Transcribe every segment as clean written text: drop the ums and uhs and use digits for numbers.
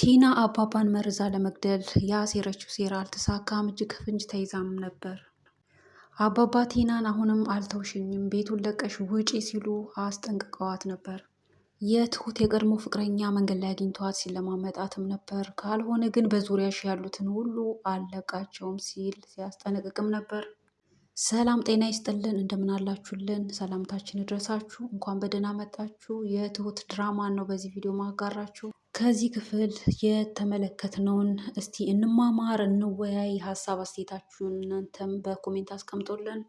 ቲና አባባን መርዛ ለመግደል ያሴረችው ሴራ አልተሳካም። እጅ ከፍንጅ ተይዛም ነበር። አባባ ቲናን አሁንም አልተውሽኝም፣ ቤቱን ለቀሽ ውጪ ሲሉ አስጠንቅቀዋት ነበር። የትሁት የቀድሞ ፍቅረኛ መንገድ ላይ አግኝተዋት ሲለማመጣትም ነበር። ካልሆነ ግን በዙሪያሽ ያሉትን ሁሉ አልለቃቸውም ሲል ሲያስጠነቅቅም ነበር። ሰላም ጤና ይስጥልን፣ እንደምን አላችሁልን? ሰላምታችን ይድረሳችሁ። እንኳን በደህና መጣችሁ። የትሁት ድራማን ነው በዚህ ቪዲዮ ማጋራችሁ። ከዚህ ክፍል የተመለከትነውን እስቲ እንማማር፣ እንወያይ። ሀሳብ አስተያየታችሁን እናንተም በኮሜንት አስቀምጦልን።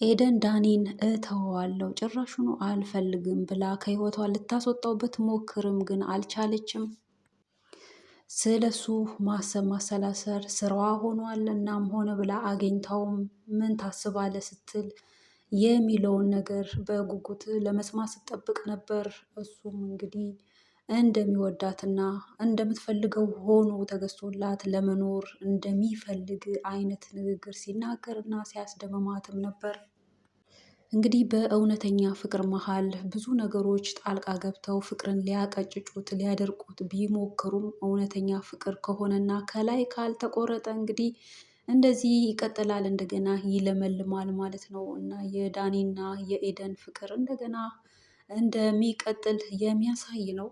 ኤደን ዳኒን እተወዋለሁ ጭራሹኑ አልፈልግም ብላ ከህይወቷ ልታስወጣው ብትሞክርም ግን አልቻለችም። ስለሱ ማሰብ ማሰላሰል ስራዋ ሆኗል። እናም ሆነ ብላ አግኝታውም ምን ታስባለ ስትል የሚለውን ነገር በጉጉት ለመስማት ስትጠብቅ ነበር። እሱም እንግዲህ እንደሚወዳትና እንደምትፈልገው ሆኖ ተገዝቶላት ለመኖር እንደሚፈልግ አይነት ንግግር ሲናገርና ሲያስደምማትም ነበር። እንግዲህ በእውነተኛ ፍቅር መሀል ብዙ ነገሮች ጣልቃ ገብተው ፍቅርን ሊያቀጭጩት ሊያደርቁት ቢሞክሩም እውነተኛ ፍቅር ከሆነና ከላይ ካልተቆረጠ እንግዲህ እንደዚህ ይቀጥላል፣ እንደገና ይለመልማል ማለት ነው እና የዳኒና የኤደን ፍቅር እንደገና እንደሚቀጥል የሚያሳይ ነው።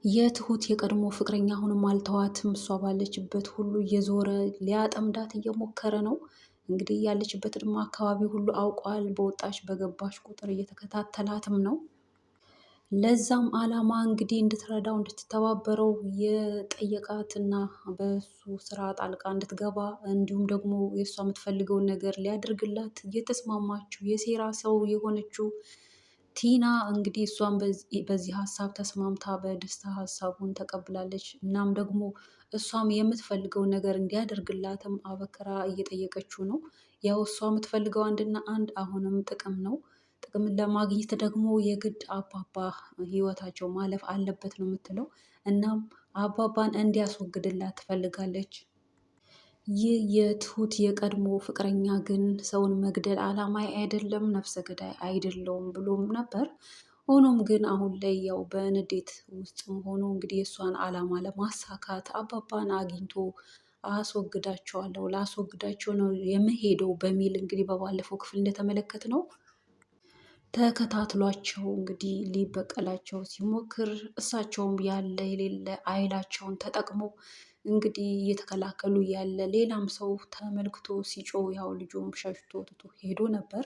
የትሁት የቀድሞ ፍቅረኛ አሁንም አልተዋትም። እሷ ባለችበት ሁሉ እየዞረ ሊያጠምዳት እየሞከረ ነው። እንግዲህ ያለችበት ድማ አካባቢ ሁሉ አውቋል። በወጣች በገባች ቁጥር እየተከታተላትም ነው። ለዛም አላማ እንግዲህ እንድትረዳው እንድትተባበረው የጠየቃትና በሱ ስራ ጣልቃ እንድትገባ እንዲሁም ደግሞ የእሷ የምትፈልገውን ነገር ሊያደርግላት እየተስማማችው የሴራ ሰው የሆነችው ቲና እንግዲህ እሷን በዚህ ሀሳብ ተስማምታ በደስታ ሀሳቡን ተቀብላለች። እናም ደግሞ እሷም የምትፈልገውን ነገር እንዲያደርግላትም አበክራ እየጠየቀችው ነው። ያው እሷ የምትፈልገው አንድና አንድ አሁንም ጥቅም ነው። ጥቅምን ለማግኘት ደግሞ የግድ አባባ ህይወታቸው ማለፍ አለበት ነው የምትለው። እናም አባባን እንዲያስወግድላት ትፈልጋለች። ይህ የትሁት የቀድሞ ፍቅረኛ ግን ሰውን መግደል አላማይ አይደለም፣ ነፍሰ ገዳይ አይደለውም ብሎም ነበር። ሆኖም ግን አሁን ላይ ያው በንዴት ውስጥም ሆኖ እንግዲህ የእሷን አላማ ለማሳካት አባባን አግኝቶ አስወግዳቸዋለሁ፣ ላስወግዳቸው ነው የምሄደው በሚል እንግዲህ በባለፈው ክፍል እንደተመለከት ነው ተከታትሏቸው እንግዲህ ሊበቀላቸው ሲሞክር እሳቸውም ያለ የሌለ ኃይላቸውን ተጠቅሞ እንግዲህ እየተከላከሉ ያለ ሌላም ሰው ተመልክቶ ሲጮህ ያው ልጁም ሸሽቶ ትቶ ሄዶ ነበር።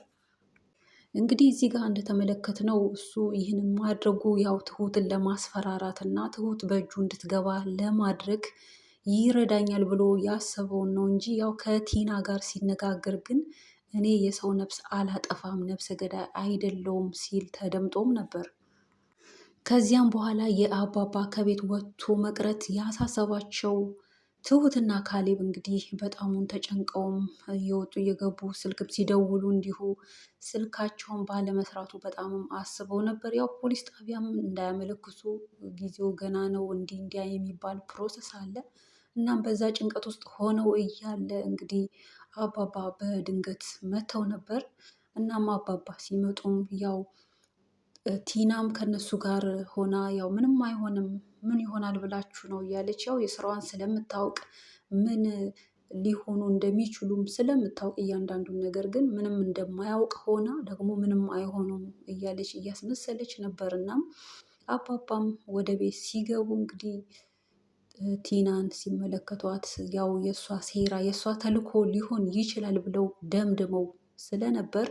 እንግዲህ እዚህ ጋር እንደተመለከትነው እሱ ይህንን ማድረጉ ያው ትሁትን ለማስፈራራት እና ትሁት በእጁ እንድትገባ ለማድረግ ይረዳኛል ብሎ ያሰበውን ነው እንጂ ያው ከቲና ጋር ሲነጋገር ግን እኔ የሰው ነፍስ አላጠፋም፣ ነፍሰ ገዳይ አይደለውም ሲል ተደምጦም ነበር። ከዚያም በኋላ የአባባ ከቤት ወጥቶ መቅረት ያሳሰባቸው ትሁትና ካሌብ እንግዲህ በጣሙን ተጨንቀውም እየወጡ እየገቡ ስልክም ሲደውሉ እንዲሁ ስልካቸውን ባለመስራቱ በጣምም አስበው ነበር። ያው ፖሊስ ጣቢያም እንዳያመለክቱ ጊዜው ገና ነው፣ እንዲህ እንዲያ የሚባል ፕሮሰስ አለ። እናም በዛ ጭንቀት ውስጥ ሆነው እያለ እንግዲህ አባባ በድንገት መተው ነበር። እናም አባባ ሲመጡም ያው ቲናም ከነሱ ጋር ሆና ያው ምንም አይሆንም ምን ይሆናል ብላችሁ ነው እያለች ያው የስራዋን ስለምታውቅ ምን ሊሆኑ እንደሚችሉም ስለምታውቅ እያንዳንዱን ነገር ግን ምንም እንደማያውቅ ሆና ደግሞ ምንም አይሆኑም እያለች እያስመሰለች ነበር። እና አባባም ወደ ቤት ሲገቡ እንግዲህ ቲናን ሲመለከቷት ያው የእሷ ሴራ የእሷ ተልኮ ሊሆን ይችላል ብለው ደምድመው ስለነበር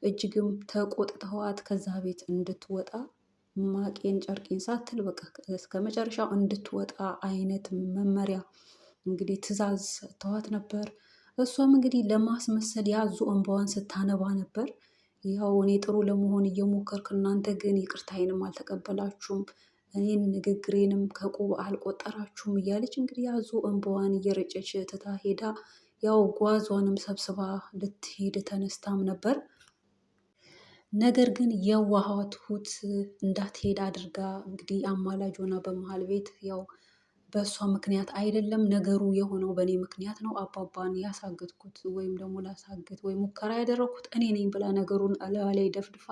እጅግም ተቆጥተዋት ከዛ ቤት እንድትወጣ ማቄን ጨርቄን ሳትል በቃ እስከ መጨረሻው እንድትወጣ አይነት መመሪያ እንግዲህ ትዕዛዝ ሰጥተዋት ነበር። እሷም እንግዲህ ለማስመሰል ያዙ እንባዋን ስታነባ ነበር። ያው እኔ ጥሩ ለመሆን እየሞከርክ እናንተ ግን ይቅርታዬንም አልተቀበላችሁም፣ እኔን ንግግሬንም ከቁብ አልቆጠራችሁም እያለች እንግዲህ ያዙ እንባዋን እየረጨች ትታ ሄዳ ያው ጓዟንም ሰብስባ ልትሄድ ተነስታም ነበር። ነገር ግን የዋሃ ትሁት እንዳትሄድ አድርጋ እንግዲህ አማላጅ ሆና በመሀል ቤት ያው በእሷ ምክንያት አይደለም ነገሩ የሆነው በእኔ ምክንያት ነው፣ አባባን ያሳገትኩት ወይም ደግሞ ላሳገት ወይም ሙከራ ያደረኩት እኔ ነኝ ብላ ነገሩን ላይ ደፍድፋ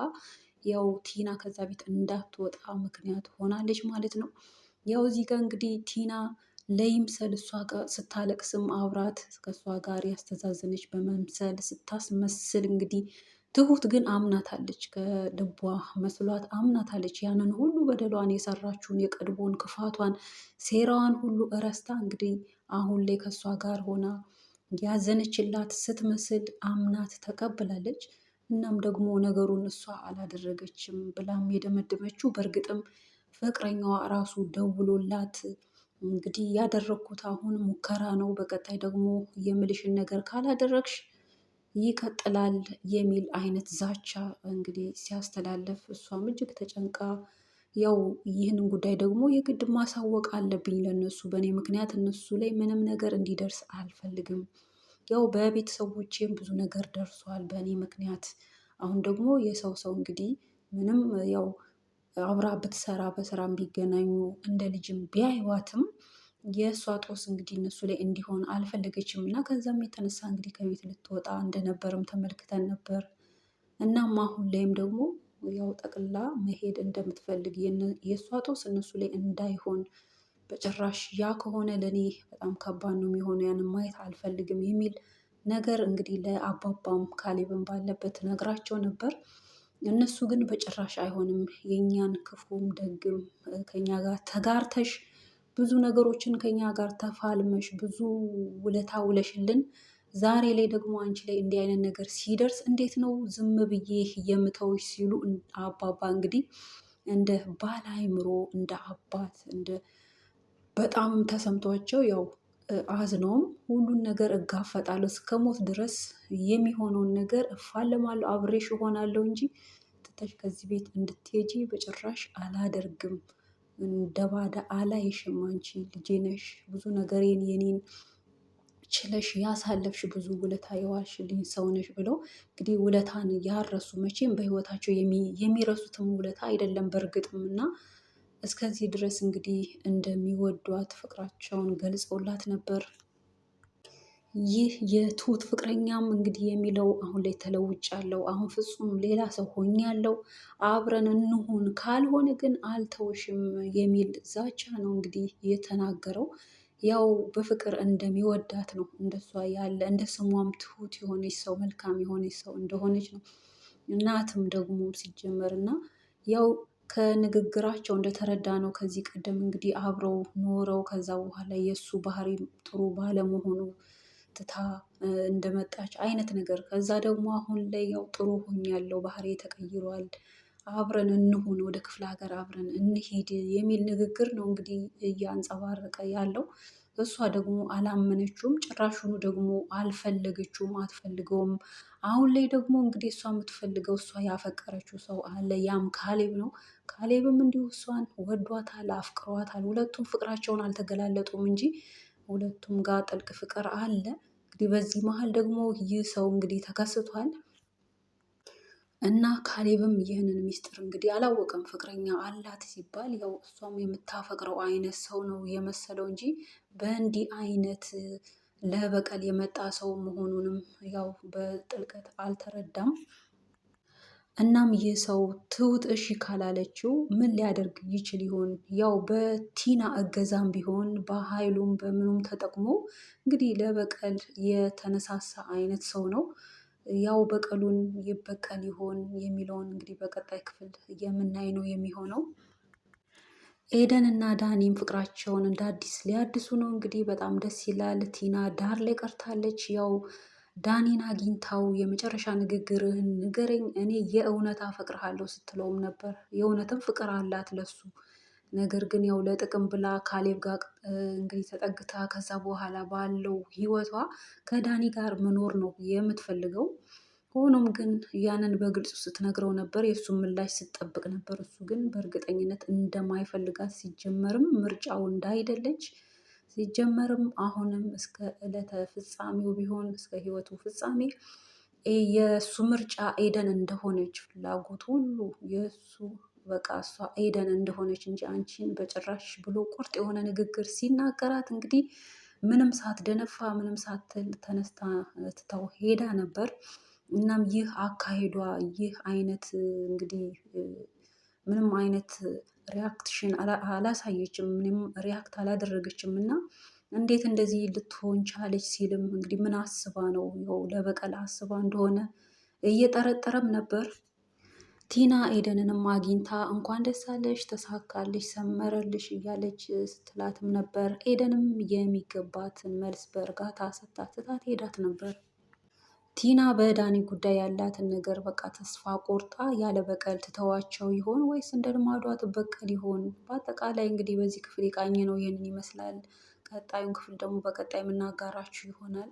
ያው ቲና ከዛ ቤት እንዳትወጣ ምክንያት ሆናለች ማለት ነው። ያው እዚህ ጋር እንግዲህ ቲና ለይምሰል እሷ ጋር ስታለቅስም አብራት ከእሷ ጋር ያስተዛዘነች በመምሰል ስታስመስል እንግዲህ ትሁት ግን አምናታለች። ከልቧ መስሏት አምናታለች። ያንን ሁሉ በደሏን የሰራችውን የቀድሞውን ክፋቷን ሴራዋን ሁሉ እረስታ እንግዲህ አሁን ላይ ከእሷ ጋር ሆና ያዘነችላት ስትመስል አምናት ተቀብላለች። እናም ደግሞ ነገሩን እሷ አላደረገችም ብላም የደመደመችው በእርግጥም ፍቅረኛዋ ራሱ ደውሎላት እንግዲህ ያደረግኩት አሁን ሙከራ ነው፣ በቀጣይ ደግሞ የምልሽን ነገር ካላደረግሽ ይቀጥላል የሚል አይነት ዛቻ እንግዲህ ሲያስተላለፍ እሷም እጅግ ተጨንቃ ያው ይህንን ጉዳይ ደግሞ የግድ ማሳወቅ አለብኝ ለነሱ፣ በእኔ ምክንያት እነሱ ላይ ምንም ነገር እንዲደርስ አልፈልግም። ያው በቤተሰቦቼም ብዙ ነገር ደርሷል በእኔ ምክንያት። አሁን ደግሞ የሰው ሰው እንግዲህ ምንም ያው አብራ ብትሰራ በስራም ቢገናኙ እንደ ልጅም ቢያይዋትም የእሷ ጦስ እንግዲህ እነሱ ላይ እንዲሆን አልፈለገችም እና ከዛም የተነሳ እንግዲህ ከቤት ልትወጣ እንደነበርም ተመልክተን ነበር። እናም አሁን ላይም ደግሞ ያው ጠቅላ መሄድ እንደምትፈልግ የእሷ ጦስ እነሱ ላይ እንዳይሆን በጭራሽ፣ ያ ከሆነ ለእኔ በጣም ከባድ ነው የሚሆነው፣ ያንን ማየት አልፈልግም የሚል ነገር እንግዲህ ለአባባም ካሌብም ባለበት ነግራቸው ነበር። እነሱ ግን በጭራሽ አይሆንም፣ የእኛን ክፉም ደግም ከኛ ጋር ተጋርተሽ ብዙ ነገሮችን ከኛ ጋር ተፋልመሽ ብዙ ውለታ ውለሽልን ዛሬ ላይ ደግሞ አንቺ ላይ እንዲህ አይነት ነገር ሲደርስ እንዴት ነው ዝም ብዬ የምተውሽ? ሲሉ አባባ እንግዲህ እንደ ባለ አእምሮ እንደ አባት እንደ በጣም ተሰምቷቸው ያው አዝነውም ሁሉን ነገር እጋፈጣለሁ እስከ ሞት ድረስ የሚሆነውን ነገር እፋለማለሁ፣ አብሬሽ እሆናለሁ እንጂ ትተሽ ከዚህ ቤት እንድትሄጂ በጭራሽ አላደርግም። እንደ ባዳ አላይሽም። አንቺ ልጄ ነሽ፣ ብዙ ነገሬን የኔን ችለሽ ያሳለፍሽ ብዙ ውለታ የዋልሽልኝ ሰው ነሽ ብለው እንግዲህ ውለታን ያረሱ መቼም በህይወታቸው የሚረሱትም ውለታ አይደለም በእርግጥም እና እስከዚህ ድረስ እንግዲህ እንደሚወዷት ፍቅራቸውን ገልጸውላት ነበር። ይህ የትሁት ፍቅረኛም እንግዲህ የሚለው አሁን ላይ ተለውጫለሁ፣ አሁን ፍጹም ሌላ ሰው ሆኛለሁ፣ አብረን እንሁን ካልሆነ ግን አልተውሽም የሚል ዛቻ ነው እንግዲህ የተናገረው። ያው በፍቅር እንደሚወዳት ነው፣ እንደሷ ያለ እንደ ስሟም ትሁት የሆነች ሰው መልካም የሆነች ሰው እንደሆነች ነው። እናትም ደግሞ ሲጀመር እና ያው ከንግግራቸው እንደተረዳ ነው ከዚህ ቀደም እንግዲህ አብረው ኖረው ከዛ በኋላ የእሱ ባህሪ ጥሩ ባለመሆኑ ትታ እንደመጣች አይነት ነገር፣ ከዛ ደግሞ አሁን ላይ ያው ጥሩ ሆኛለሁ፣ ባህሪ ተቀይሯል፣ አብረን እንሁን፣ ወደ ክፍለ ሀገር አብረን እንሂድ የሚል ንግግር ነው እንግዲህ እያንጸባረቀ ያለው። እሷ ደግሞ አላመነችውም፣ ጭራሹኑ ደግሞ አልፈለገችውም፣ አትፈልገውም። አሁን ላይ ደግሞ እንግዲህ እሷ የምትፈልገው እሷ ያፈቀረችው ሰው አለ፣ ያም ካሌብ ነው። ካሌብም እንዲሁ እሷን ወዷታል፣ አፍቅሯታል። ሁለቱም ፍቅራቸውን አልተገላለጡም እንጂ ሁለቱም ጋር ጥልቅ ፍቅር አለ። እንግዲህ በዚህ መሀል ደግሞ ይህ ሰው እንግዲህ ተከስቷል እና ካሌብም ይህንን ሚስጥር እንግዲህ አላወቀም። ፍቅረኛ አላት ሲባል ያው እሷም የምታፈቅረው አይነት ሰው ነው የመሰለው እንጂ በእንዲህ አይነት ለበቀል የመጣ ሰው መሆኑንም ያው በጥልቀት አልተረዳም። እናም ይህ ሰው ትሁት እሺ ካላለችው ምን ሊያደርግ ይችል ይሆን? ያው በቲና እገዛም ቢሆን በኃይሉም በምኑም ተጠቅሞ እንግዲህ ለበቀል የተነሳሳ አይነት ሰው ነው። ያው በቀሉን ይበቀል ይሆን የሚለውን እንግዲህ በቀጣይ ክፍል የምናይ ነው የሚሆነው። ኤደን እና ዳኒም ፍቅራቸውን እንደ አዲስ ሊያድሱ ነው እንግዲህ በጣም ደስ ይላል። ቲና ዳር ላይ ቀርታለች። ያው ዳኒን አግኝታው የመጨረሻ ንግግርህን ንገረኝ፣ እኔ የእውነት አፈቅርሃለሁ ስትለውም ነበር። የእውነትም ፍቅር አላት ለሱ። ነገር ግን ያው ለጥቅም ብላ ካሌብ ጋር እንግዲህ ተጠግታ ከዛ በኋላ ባለው ህይወቷ ከዳኒ ጋር መኖር ነው የምትፈልገው። ሆኖም ግን ያንን በግልጽ ስትነግረው ነበር፣ የእሱን ምላሽ ስትጠብቅ ነበር። እሱ ግን በእርግጠኝነት እንደማይፈልጋት ሲጀመርም ምርጫው እንዳይደለች ሲጀመርም አሁንም እስከ ዕለተ ፍጻሜው ቢሆን እስከ ህይወቱ ፍጻሜ የእሱ ምርጫ ኤደን እንደሆነች ፍላጎት ሁሉ የእሱ በቃ እሷ ኤደን እንደሆነች እንጂ አንቺን በጭራሽ ብሎ ቁርጥ የሆነ ንግግር ሲናገራት እንግዲህ ምንም ሳትደነፋ ምንም ሳትል ተነስታ ትታው ሄዳ ነበር። እናም ይህ አካሄዷ ይህ አይነት እንግዲህ ምንም አይነት ሪያክሽን አላሳየችም፣ ምንም ሪያክት አላደረገችም እና እንዴት እንደዚህ ልትሆን ቻለች ሲልም እንግዲህ ምን አስባ ነው ያው ለበቀል አስባ እንደሆነ እየጠረጠረም ነበር። ቲና ኤደንንም አግኝታ እንኳን ደስ አለሽ፣ ተሳካልሽ፣ ሰመረልሽ እያለች ስትላትም ነበር። ኤደንም የሚገባትን መልስ በእርጋታ ስታትታት ሄዳት ነበር። ቲና በዳኒ ጉዳይ ያላትን ነገር በቃ ተስፋ ቆርጣ ያለ በቀል ትተዋቸው ይሆን ወይስ እንደ ልማዷ ትበቀል ይሆን? በአጠቃላይ እንግዲህ በዚህ ክፍል የቃኘ ነው ይህንን ይመስላል። ቀጣዩን ክፍል ደግሞ በቀጣይ የምናጋራችሁ ይሆናል።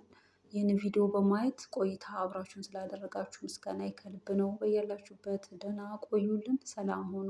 ይህን ቪዲዮ በማየት ቆይታ አብራችሁን ስላደረጋችሁ ምስጋና ከልብ ነው። በያላችሁበት ደህና ቆዩልን። ሰላም ሆኑ።